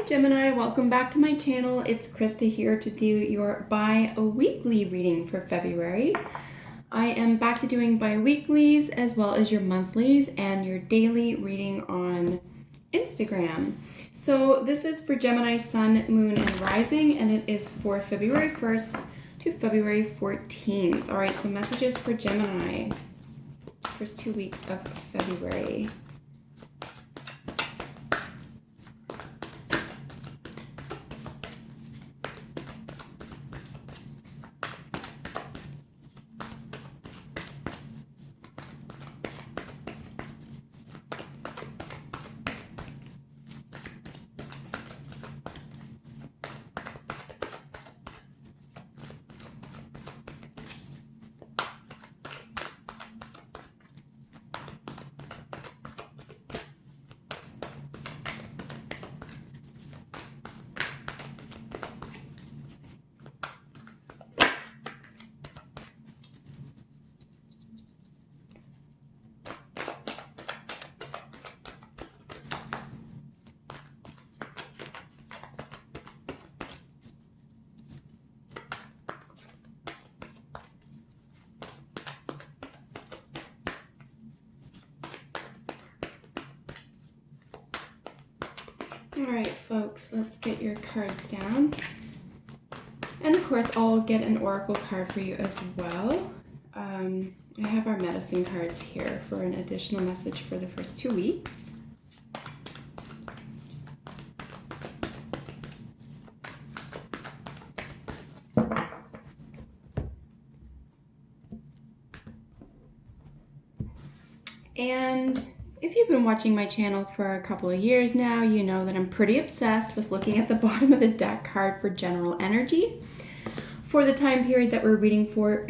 Gemini, welcome back to my channel. It's Krista here to do your bi-weekly reading for February. I am back to doing bi-weeklies as well as your monthlies and your daily reading on Instagram. So this is for Gemini Sun, Moon, and Rising, and it is for February 1st to February 14th. All right, so messages for Gemini, first 2 weeks of February. All right, folks, let's get your cards down. And of course, I'll get an oracle card for you as well. I have our medicine cards here for an additional message for the first 2 weeks. And if you've been watching my channel for a couple of years now, you know that I'm pretty obsessed with looking at the bottom of the deck card for general energy for the time period that we're reading for.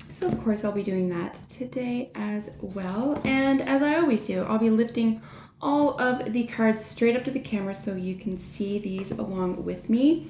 So of course I'll be doing that today as well. And as I always do, I'll be lifting all of the cards straight up to the camera so you can see these along with me.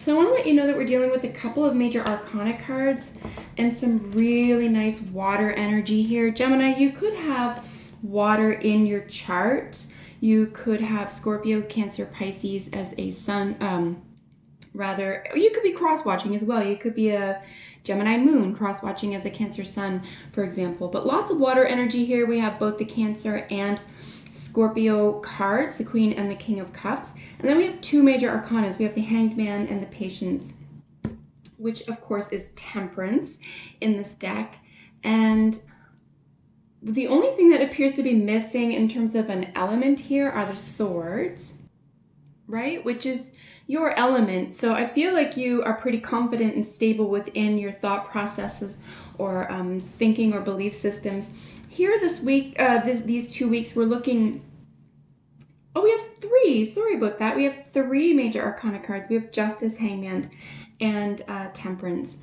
So I want to let you know that we're dealing with a couple of major arcana cards and some really nice water energy here. Gemini, you could have water in your chart. You could have Scorpio, Cancer, Pisces as a sun, you could be cross-watching as well. You could be a Gemini moon cross-watching as a Cancer sun, for example. But lots of water energy here. We have both the Cancer and Scorpio cards, the Queen and the King of Cups. And then we have two major arcanas. We have the Hanged Man and the Patience, which of course is Temperance in this deck. And the only thing that appears to be missing in terms of an element here are the swords, right? Which is your element. So I feel like you are pretty confident and stable within your thought processes or thinking or belief systems. Here this week, these 2 weeks, we're looking, we have three, sorry about that. We have three major arcana cards. We have Justice, Hangman, and Temperance.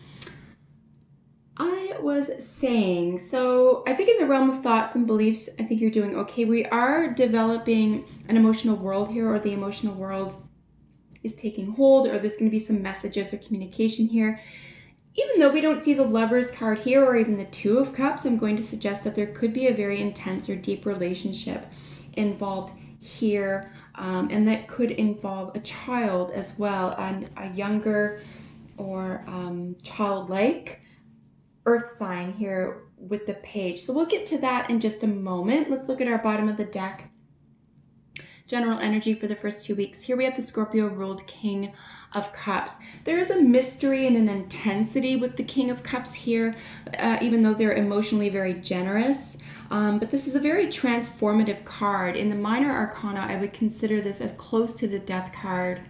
I was saying, so I think in the realm of thoughts and beliefs, I think you're doing okay. We are developing an emotional world here, or the emotional world is taking hold, or there's going to be some messages or communication here. Even though we don't see the Lovers card here or even the Two of Cups, I'm going to suggest that there could be a very intense or deep relationship involved here, and that could involve a child as well, a younger or childlike earth sign here with the page. So we'll get to that in just a moment. Let's look at our bottom of the deck. General energy for the first 2 weeks. Here we have the Scorpio ruled King of Cups. There is a mystery and an intensity with the King of Cups here, even though they're emotionally very generous. But this is a very transformative card. In the minor arcana, I would consider this as close to the Death card,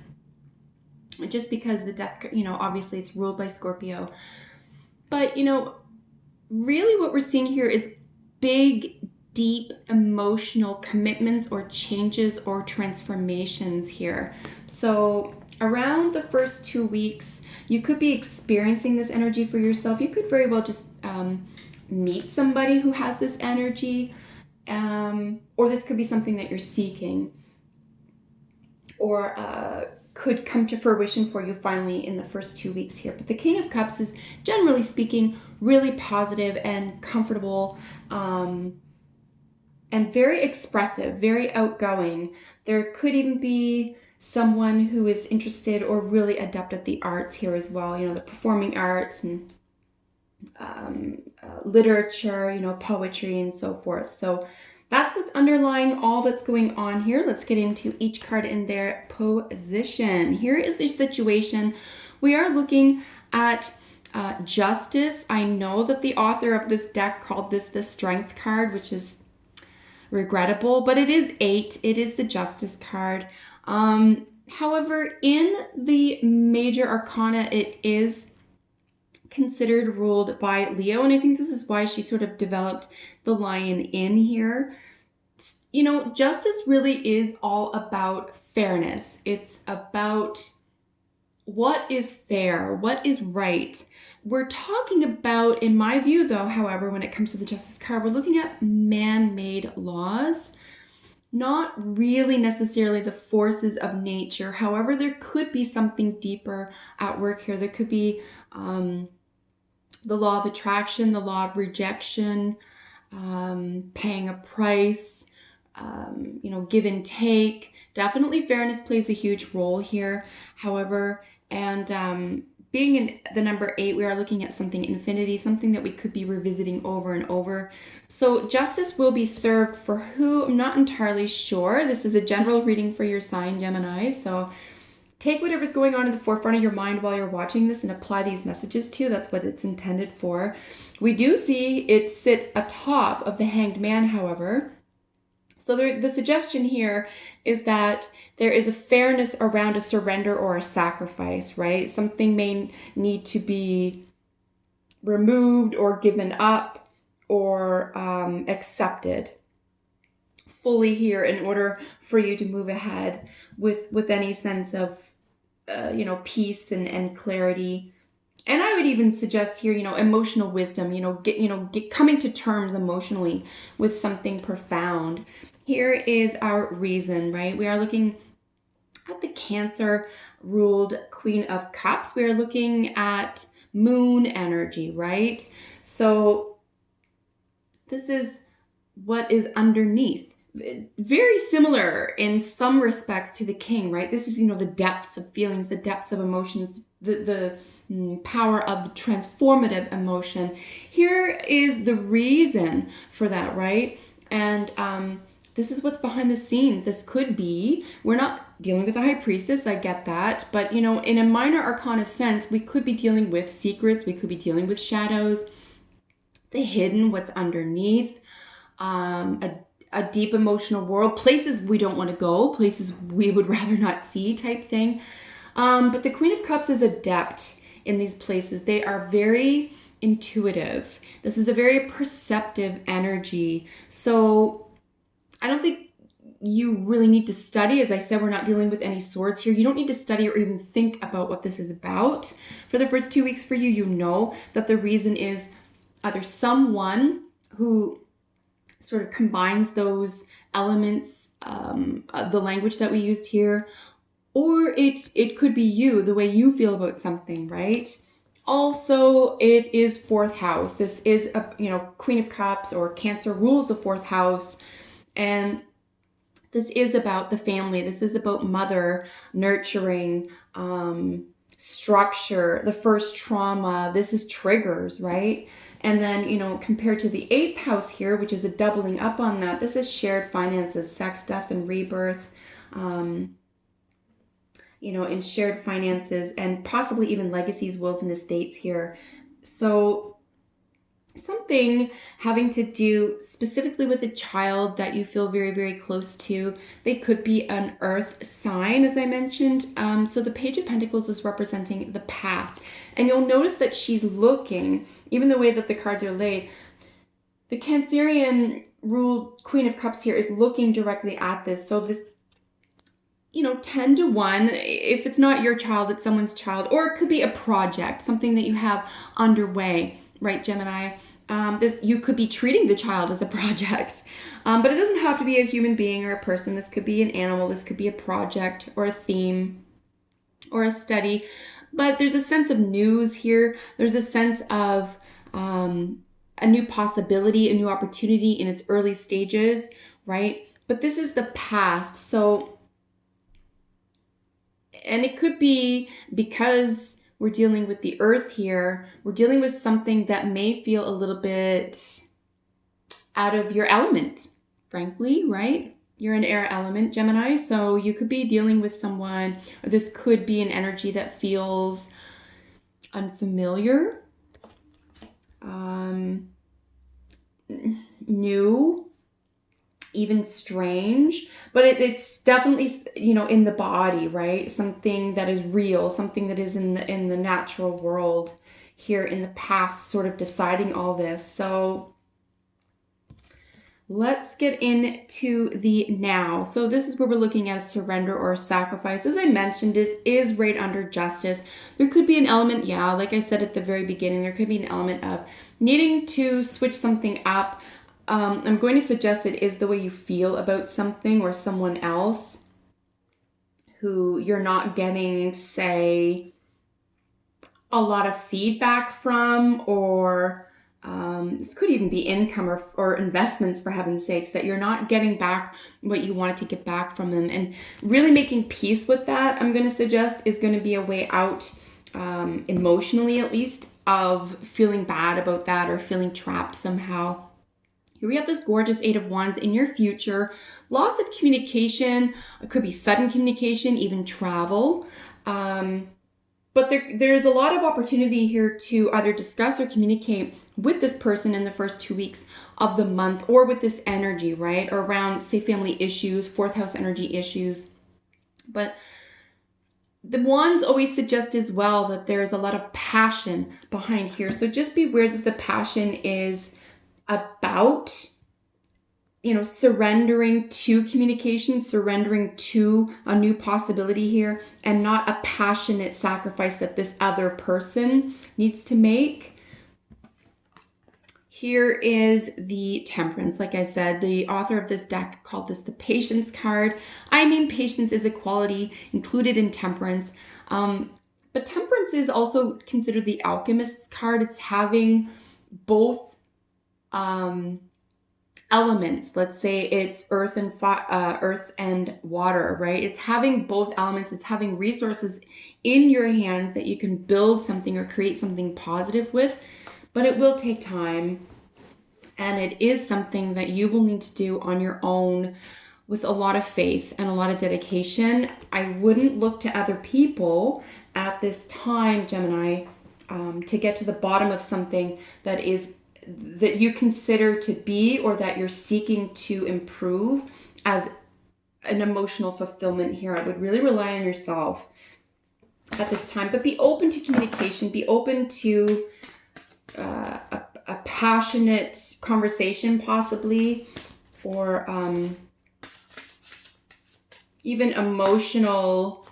just because the Death, obviously it's ruled by Scorpio. But, really what we're seeing here is big, deep emotional commitments or changes or transformations here. So around the first 2 weeks, you could be experiencing this energy for yourself. You could very well just meet somebody who has this energy, or this could be something that you're seeking, or could come to fruition for you finally in the first 2 weeks here. But the King of Cups is, generally speaking, really positive and comfortable, and very expressive, very outgoing. There could even be someone who is interested or really adept at the arts here as well, the performing arts and literature, poetry and so forth. So that's what's underlying all that's going on here. Let's get into each card in their position. Here is the situation. We are looking at justice. I know that the author of this deck called this the strength card, which is regrettable, but it is 8. It is the justice card. However, in the major arcana, it is considered ruled by Leo, and I think this is why she sort of developed the lion in here. Justice really is all about fairness. It's about what is fair, what is right. We're talking about, in my view though, however, when it comes to the justice card, we're looking at man-made laws, not really necessarily the forces of nature. However, there could be something deeper at work here. There could be the law of attraction, the law of rejection, paying a price, give and take. Definitely fairness plays a huge role here. However, and being in the number 8, we are looking at something infinity, something that we could be revisiting over and over. So justice will be served for who? I'm not entirely sure. This is a general reading for your sign, Gemini. So take whatever's going on in the forefront of your mind while you're watching this and apply these messages to. That's what it's intended for. We do see it sit atop of the Hanged Man, however. So the suggestion here is that there is a fairness around a surrender or a sacrifice, right? Something may need to be removed or given up or accepted fully here in order for you to move ahead with any sense of peace and clarity. And I would even suggest here, emotional wisdom, coming to terms emotionally with something profound. Here is our reason, right? We are looking at the Cancer ruled Queen of Cups. We are looking at moon energy, right? So this is what is underneath. Very similar in some respects to the King, right? This is, the depths of feelings, the depths of emotions, the power of the transformative emotion. Here is the reason for that, right? And this is what's behind the scenes. This could be, we're not dealing with a high priestess, I get that, but in a minor arcana sense, we could be dealing with secrets, we could be dealing with shadows, the hidden, what's underneath, a deep emotional world, places we don't want to go, places we would rather not see type thing. But the Queen of Cups is adept in these places. They are very intuitive. This is a very perceptive energy. So I don't think you really need to study. As I said, we're not dealing with any swords here. You don't need to study or even think about what this is about. For the first 2 weeks for you, you know that the reason is either someone who sort of combines those elements, the language that we used here, or it could be you, the way you feel about something, right? Also, it is 4th house. This is a, Queen of Cups or Cancer rules the 4th house. And this is about the family. This is about mother, nurturing, structure, the first trauma. This is triggers, right? And then, compared to the 8th house here, which is a doubling up on that, this is shared finances, sex, death, and rebirth, in shared finances and possibly even legacies, wills, and estates here. So something having to do specifically with a child that you feel very, very close to. They could be an earth sign, as I mentioned. So the Page of Pentacles is representing the past. And you'll notice that she's looking, even the way that the cards are laid, the Cancerian ruled Queen of Cups here is looking directly at this. So this, 10 to 1, if it's not your child, it's someone's child, or it could be a project, something that you have underway, right, Gemini? You could be treating the child as a project, but it doesn't have to be a human being or a person. This could be an animal. This could be a project or a theme or a study. But there's a sense of news here. There's a sense of a new possibility, a new opportunity in its early stages, right? But this is the past. So And it could be because we're dealing with the earth here, we're dealing with something that may feel a little bit out of your element, frankly, right? You're an air element, Gemini, so you could be dealing with someone, or this could be an energy that feels unfamiliar, new, even strange, but it's definitely, in the body, right? Something that is real, something that is in the natural world here in the past, sort of deciding all this. So let's get into the now. So this is where we're looking at a surrender or a sacrifice. As I mentioned, it is right under justice. There could be an element, like I said at the very beginning, there could be an element of needing to switch something up. I'm going to suggest it is the way you feel about something or someone else who you're not getting, say, a lot of feedback from, or this could even be income or investments, for heaven's sakes, that you're not getting back what you wanted to get back from them. And really making peace with that, I'm going to suggest, is going to be a way out, emotionally at least, of feeling bad about that or feeling trapped somehow. Here we have this gorgeous Eight of Wands in your future. Lots of communication. It could be sudden communication, even travel. But there's a lot of opportunity here to either discuss or communicate with this person in the first 2 weeks of the month, or with this energy, right? Or around, say, family issues, fourth house energy issues. But the wands always suggest as well that there's a lot of passion behind here. So just beware that the passion is about, surrendering to communication, surrendering to a new possibility here, and not a passionate sacrifice that this other person needs to make. Here is the Temperance. Like I said, the author of this deck called this the Patience card. I mean, patience is a quality included in Temperance. But Temperance is also considered the Alchemist card. It's having both elements. Let's say it's earth and water, right? It's having both elements. It's having resources in your hands that you can build something or create something positive with, but it will take time, and it is something that you will need to do on your own with a lot of faith and a lot of dedication. I wouldn't look to other people at this time, Gemini, to get to the bottom of something that you consider to be, or that you're seeking to improve as an emotional fulfillment here. I would really rely on yourself at this time, but be open to communication, be open to a passionate conversation possibly, or even emotional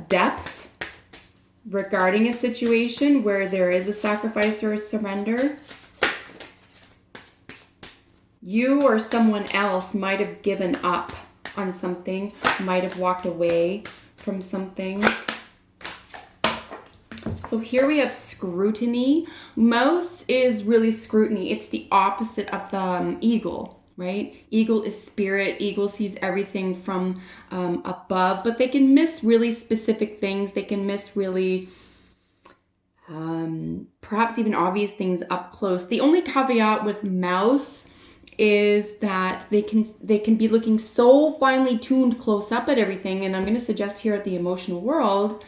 depth regarding a situation where there is a sacrifice or a surrender. You or someone else might have given up on something, might have walked away from something. So here we have Scrutiny. Mouse is really scrutiny. It's the opposite of the eagle, right? Eagle is spirit. Eagle sees everything from above, but they can miss really specific things. They can miss really perhaps even obvious things up close. The only caveat with mouse is that they can be looking so finely tuned close up at everything. And I'm going to suggest here at the emotional world,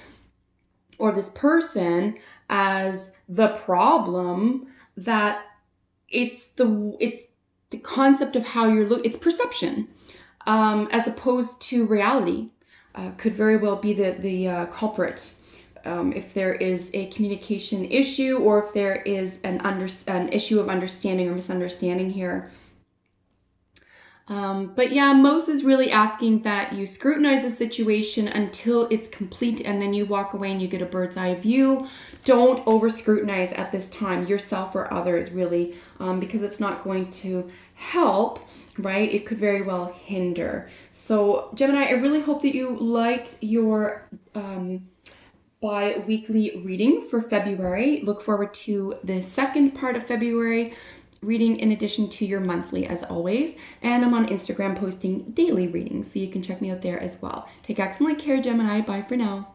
or this person as the problem, that it's the concept of how you're looking. It's perception, as opposed to reality. Could very well be the culprit. If there is a communication issue, or if there is an issue of understanding or misunderstanding here. But yeah, Moses is really asking that you scrutinize the situation until it's complete, and then you walk away and you get a bird's eye view. Don't over scrutinize at this time, yourself or others, really, because it's not going to help, right? It could very well hinder. So Gemini, I really hope that you liked your bi-weekly reading for February. Look forward to the second part of February. reading in addition to your monthly as always. And I'm on Instagram posting daily readings, so you can check me out there as well. Take excellent care, Gemini. Bye for now.